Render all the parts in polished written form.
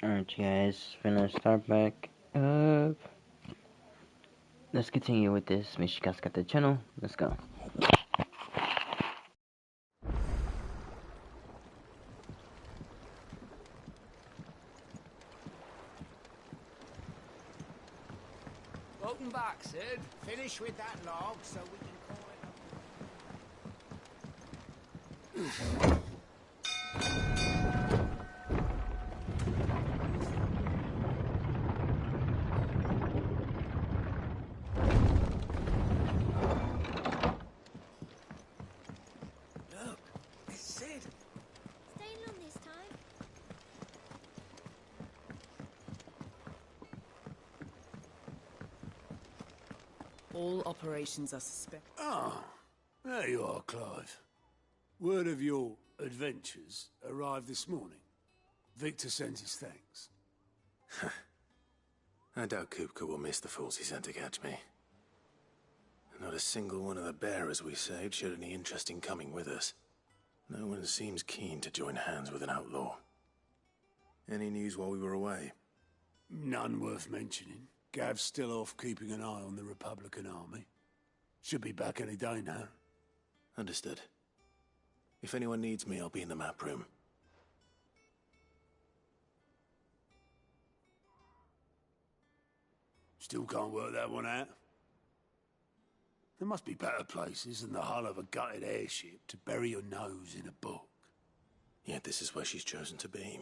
Alright, guys, gonna start back up. Let's continue with this Mishikaskata channel. Let's go. Welcome back, Sid. Finish with that log so we can call it. Look, it's Sid. Staying long this time? All operations are suspect. Ah, there you are, Clive. Word of your adventures arrived this morning. Victor sends his thanks. I doubt Kupka will miss the fools he sent to catch me. Not a single one of the bearers we saved showed any interest in coming with us. No one seems keen to join hands with an outlaw. Any news while we were away? None worth mentioning. Gav's still off keeping an eye on the Republican army. Should be back any day now. Understood. If anyone needs me, I'll be in the map room. Still can't work that one out. There must be better places than the hull of a gutted airship to bury your nose in a book. Yet this is where she's chosen to be.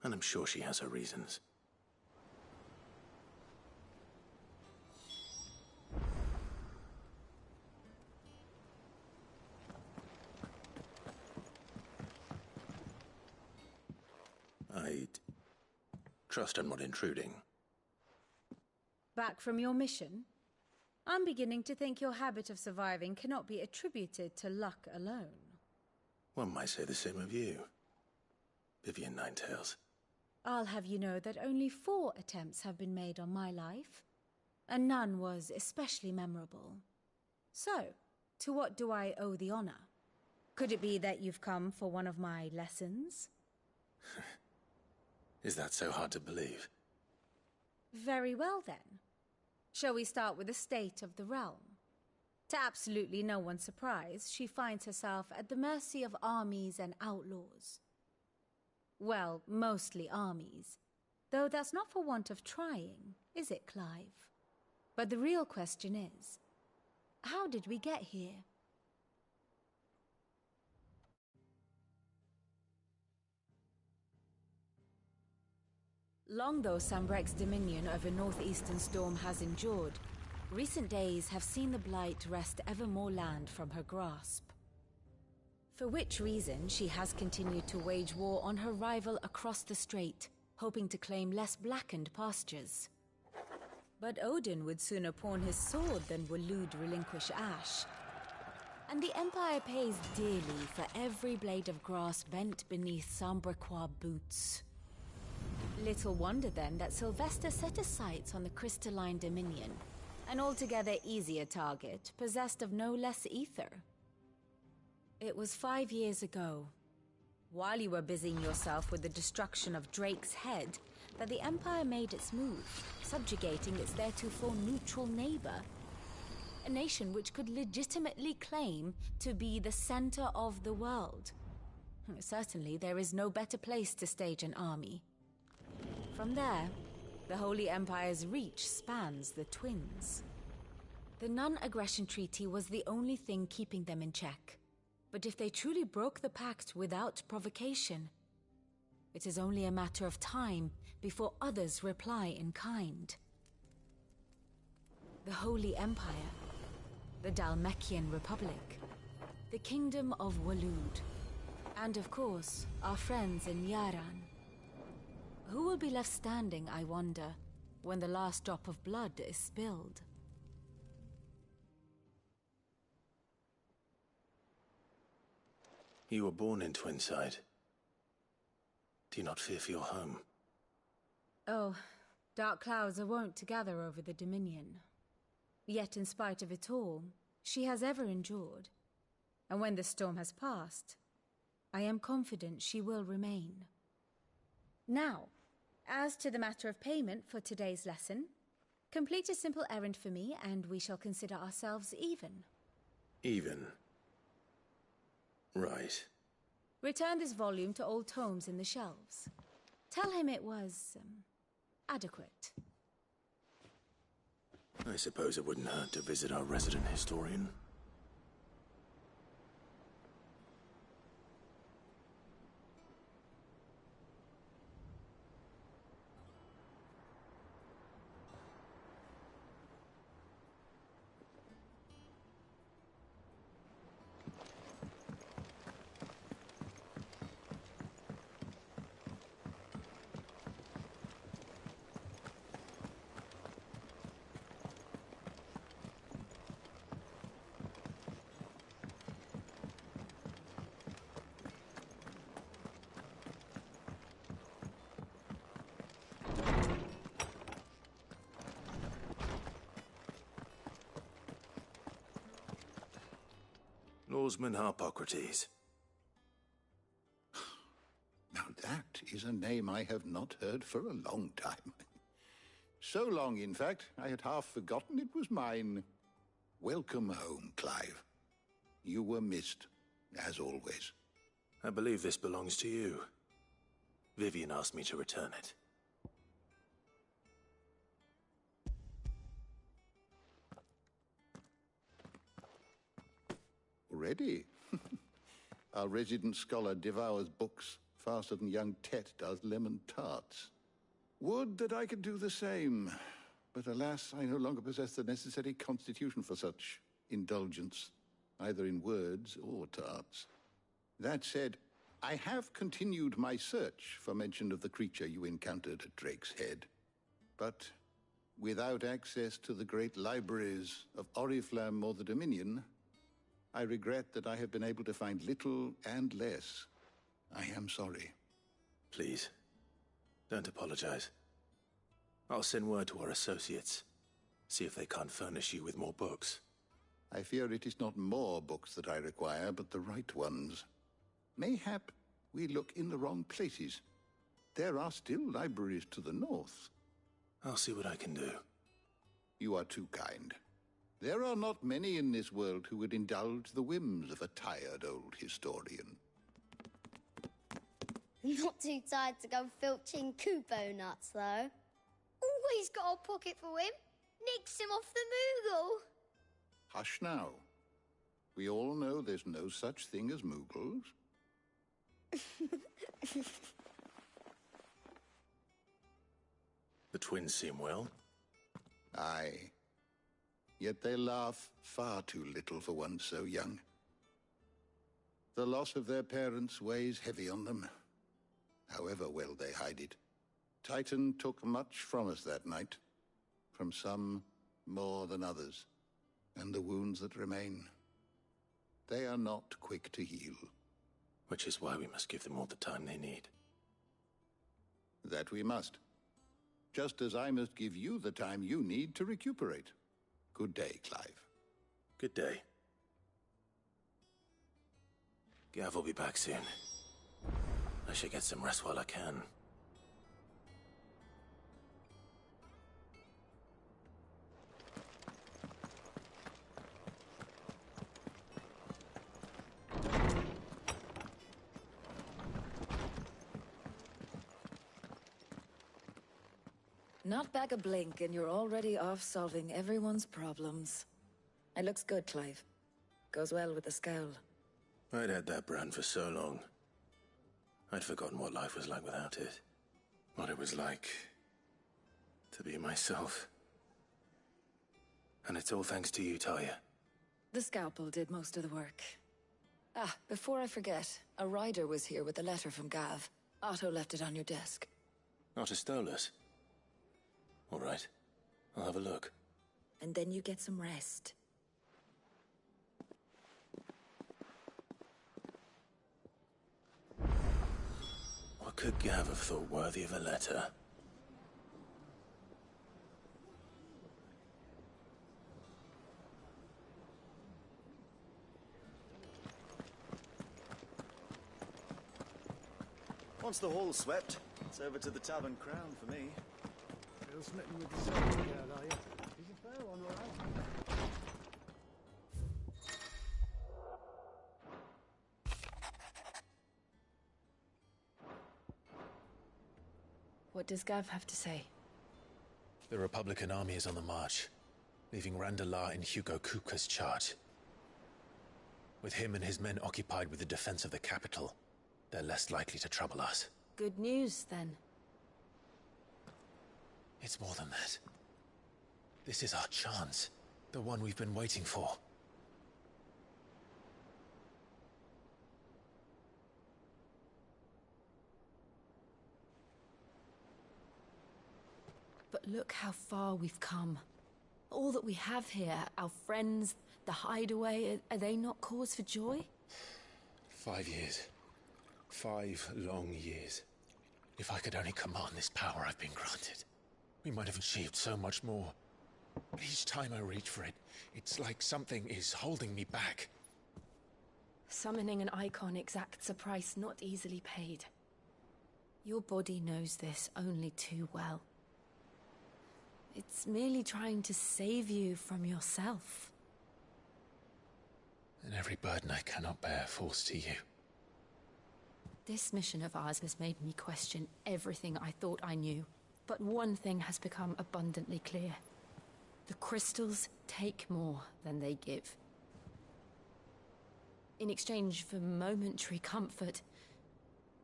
And I'm sure she has her reasons. I'd trust I'm not intruding. Back from your mission? I'm beginning to think your habit of surviving cannot be attributed to luck alone. One might say the same of you, Vivian Ninetails. I'll have you know that only 4 attempts have been made on my life, and none was especially memorable. So, to what do I owe the honor? Could it be that you've come for one of my lessons? Is that so hard to believe? Very well then. Shall we start with the state of the realm? To absolutely no one's surprise, she finds herself at the mercy of armies and outlaws. Well, mostly armies. Though that's not for want of trying, is it, Clive? But the real question is, how did we get here? Long though Sambrek's dominion over northeastern Storm has endured, recent days have seen the Blight wrest ever more land from her grasp. For which reason she has continued to wage war on her rival across the strait, hoping to claim less blackened pastures. But Odin would sooner pawn his sword than Waloed relinquish Ash. And the Empire pays dearly for every blade of grass bent beneath Sambrequois boots. Little wonder then that Sylvester set his sights on the crystalline dominion, an altogether easier target, possessed of no less ether. It was 5 years ago, while you were busying yourself with the destruction of Drake's head, that the Empire made its move, subjugating its theretofore neutral neighbor, a nation which could legitimately claim to be the center of the world. Certainly, there is no better place to stage an army. From there, the Holy Empire's reach spans the Twins. The non-aggression treaty was the only thing keeping them in check. But if they truly broke the pact without provocation, it is only a matter of time before others reply in kind. The Holy Empire, the Dalmekian Republic, the Kingdom of Waloed, and of course, our friends in Yaran. Who will be left standing, I wonder, when the last drop of blood is spilled? You were born in Twinside. Do you not fear for your home? Oh, dark clouds are wont to gather over the Dominion. Yet in spite of it all, she has ever endured. And when the storm has passed, I am confident she will remain. Now, as to the matter of payment for today's lesson, complete a simple errand for me and we shall consider ourselves even. Even? Right. Return this volume to old tomes in the shelves. Tell him it was, adequate. I suppose it wouldn't hurt to visit our resident historian. Norseman Harpocrates. Now that is a name I have not heard for a long time. So long, in fact, I had half forgotten it was mine. Welcome home, Clive. You were missed, as always. I believe this belongs to you. Vivian asked me to return it. Already? Our resident scholar devours books faster than young Tet does lemon tarts. Would that I could do the same. But alas, I no longer possess the necessary constitution for such indulgence, either in words or tarts. That said, I have continued my search for mention of the creature you encountered at Drake's Head. But without access to the great libraries of Oriflamme or the Dominion, I regret that I have been able to find little and less. I am sorry. Please, don't apologize. I'll send word to our associates. See if they can't furnish you with more books. I fear it is not more books that I require, but the right ones. Mayhap we look in the wrong places. There are still libraries to the north. I'll see what I can do. You are too kind. There are not many in this world who would indulge the whims of a tired old historian. Not too tired to go filching Kubo nuts, though. Always got a pocket for him. Nicks him off the Moogle. Hush now. We all know there's no such thing as Moogles. The twins seem well. Aye. Yet they laugh far too little for one so young. The loss of their parents weighs heavy on them, however well they hide it. Titan took much from us that night, from some more than others, and the wounds that remain, they are not quick to heal. Which is why we must give them all the time they need. That we must. Just as I must give you the time you need to recuperate. Good day, Clive. Good day. Gav will be back soon. I should get some rest while I can. Not back a blink and you're already off solving everyone's problems. It looks good, Clive. Goes well with the scowl. I'd had that brand for so long. I'd forgotten what life was like without it. What it was like to be myself. And it's all thanks to you, Talia. The scalpel did most of the work. Ah, before I forget, a rider was here with a letter from Gav. Otto left it on your desk. Otto stole us. All right. I'll have a look. And then you get some rest. What could Gav have thought worthy of a letter? Once the hall's swept, It's over to the Tavern Crown for me. Still smitten with the servant girl, are you? She's a fair one, all right. What does Gav have to say? The Republican army is on the march, leaving Randalar in Hugo Kupka's charge. With him and his men occupied with the defense of the capital, they're less likely to trouble us. Good news, then. It's more than that. This is our chance. The one we've been waiting for. But look how far we've come. All that we have here, our friends, the hideaway, are they not cause for joy? 5 years. 5 long years. If I could only command this power I've been granted, we might have achieved so much more. But each time I reach for it, it's like something is holding me back. Summoning an icon exacts a price not easily paid. Your body knows this only too well. It's merely trying to save you from yourself. And every burden I cannot bear falls to you. This mission of ours has made me question everything I thought I knew. But one thing has become abundantly clear. The crystals take more than they give. In exchange for momentary comfort,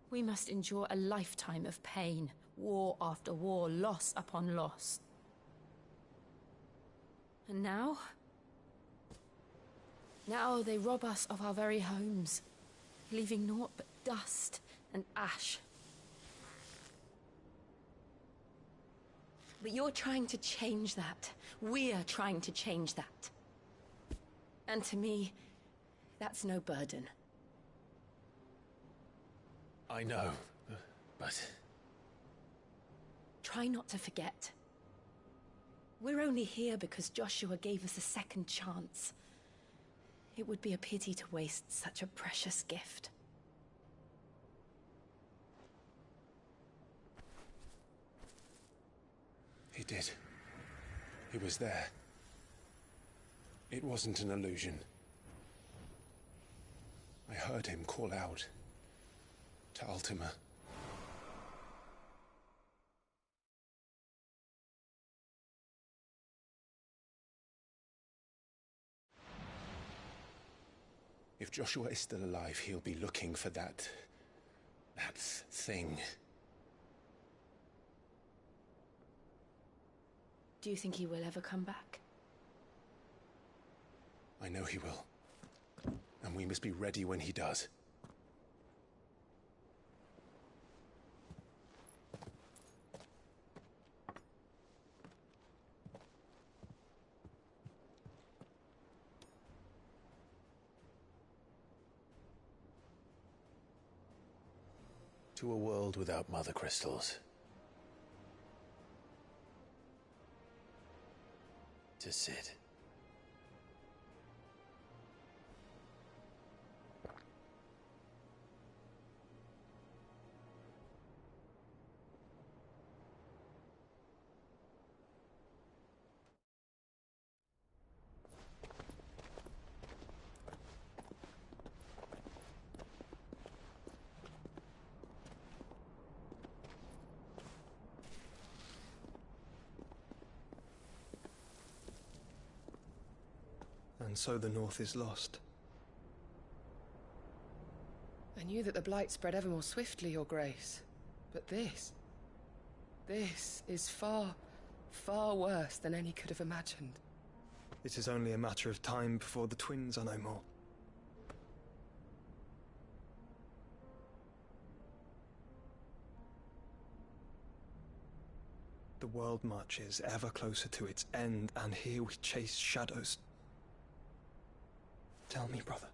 we must endure a lifetime of pain, war after war, loss upon loss. And now? Now they rob us of our very homes, leaving naught but dust and ash. But you're trying to change that. We're trying to change that. And to me, that's no burden. I know, but... Try not to forget. We're only here because Joshua gave us a second chance. It would be a pity to waste such a precious gift. He did. He was there. It wasn't an illusion. I heard him call out to Ultima. If Joshua is still alive, he'll be looking for that thing. Do you think he will ever come back? I know he will. And we must be ready when he does. To a world without mother crystals. To Sid. And so the North is lost. I knew that the Blight spread ever more swiftly, Your Grace. But this is far, far worse than any could have imagined. It is only a matter of time before the twins are no more. The world marches ever closer to its end, and here we chase shadows. Tell me, brother,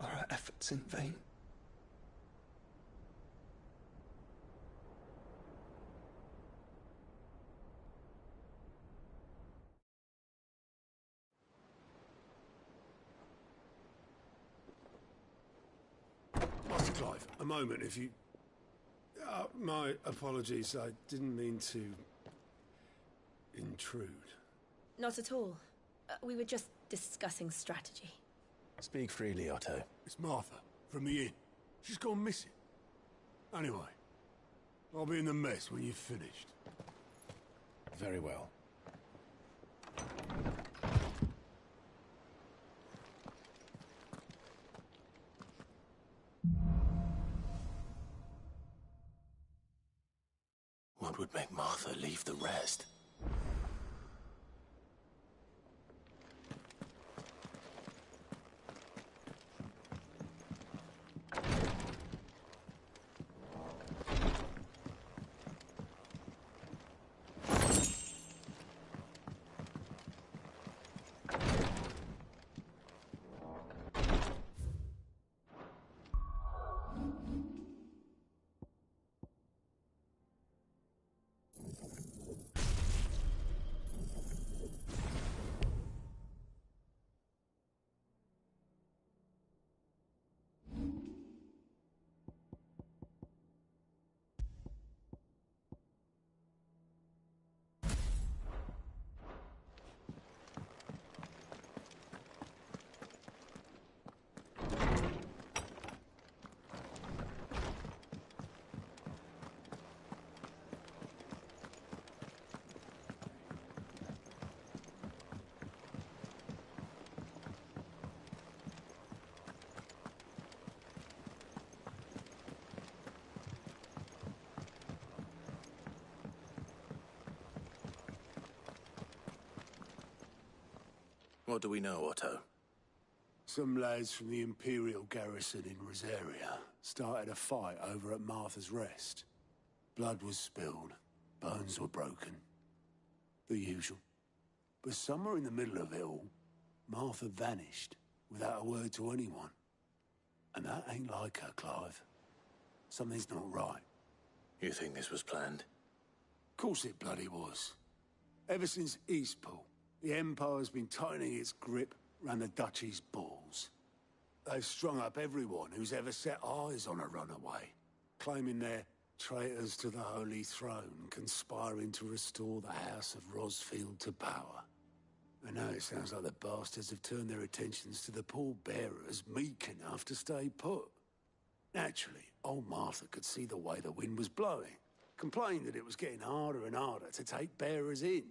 are our efforts in vain? Master Clive, a moment, if you... My apologies. I didn't mean to intrude. Not at all. We were just discussing strategy. Speak freely, Otto. It's Martha, from the inn. She's gone missing. Anyway, I'll be in the mess when you've finished. Very well. What would make Martha leave the rest? What do we know, Otto? Some lads from the Imperial garrison in Rosaria started a fight over at Martha's Rest. Blood was spilled, bones were broken. The usual. But somewhere in the middle of it all, Martha vanished without a word to anyone. And that ain't like her, Clive. Something's not right. You think this was planned? Of course it bloody was. Ever since Eastpool, the Empire's been tightening its grip round the Duchy's balls. They've strung up everyone who's ever set eyes on a runaway, claiming they're traitors to the Holy Throne, conspiring to restore the House of Rosfield to power. And now it sounds like the bastards have turned their attentions to the pallbearers meek enough to stay put. Naturally, old Martha could see the way the wind was blowing, complained that it was getting harder and harder to take bearers in.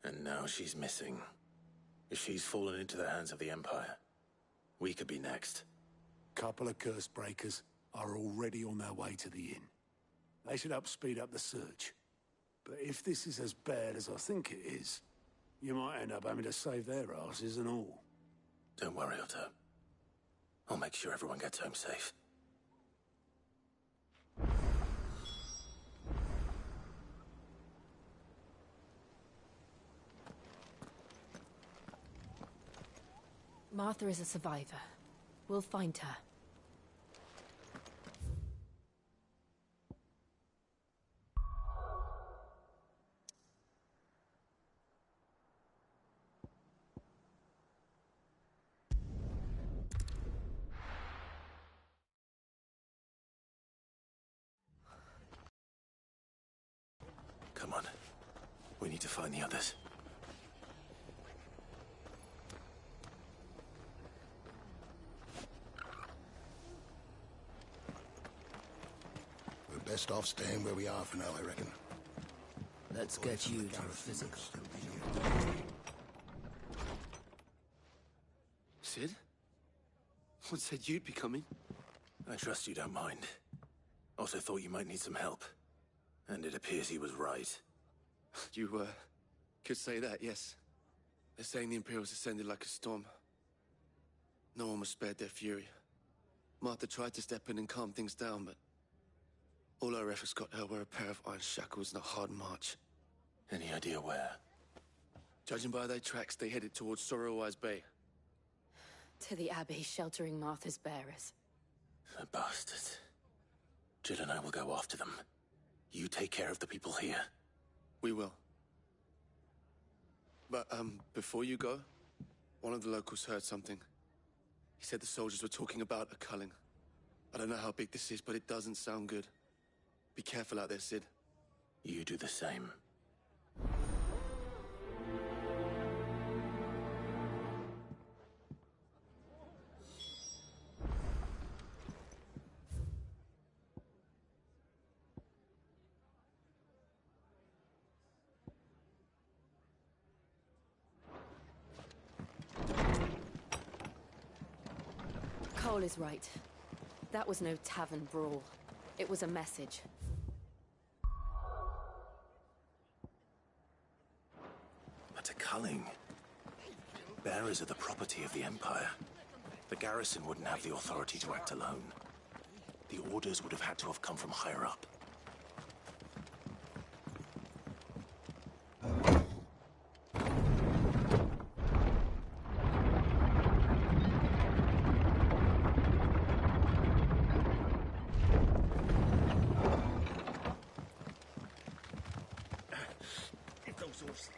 And now she's missing. If she's fallen into the hands of the Empire, we could be next. Couple of curse breakers are already on their way to the inn. They should speed up the search. But if this is as bad as I think it is, you might end up having to save their asses and all. Don't worry, Otto. I'll make sure everyone gets home safe. Martha is a survivor. We'll find her. Come on. We need to find the others. Best off staying where we are for now, I reckon. Let's get you to a physical. Sid? What said you'd be coming? I trust you don't mind. Otto thought you might need some help. And it appears he was right. You, could say that, yes. They're saying the Imperials descended like a storm. No one was spared their fury. Martha tried to step in and calm things down, but all our efforts got her were a pair of iron shackles and a hard march. Any idea where? Judging by their tracks, they headed towards Sorrowwise Bay. To the Abbey, sheltering Martha's bearers. The bastards. Jill and I will go after them. You take care of the people here. We will. But, before you go, one of the locals heard something. He said the soldiers were talking about a culling. I don't know how big this is, but it doesn't sound good. Be careful out there, Sid. You do the same. Cole is right. That was no tavern brawl. It was a message. But a culling. Bearers are the property of the Empire. The garrison wouldn't have the authority to act alone. The orders would have had to have come from higher up. If those horses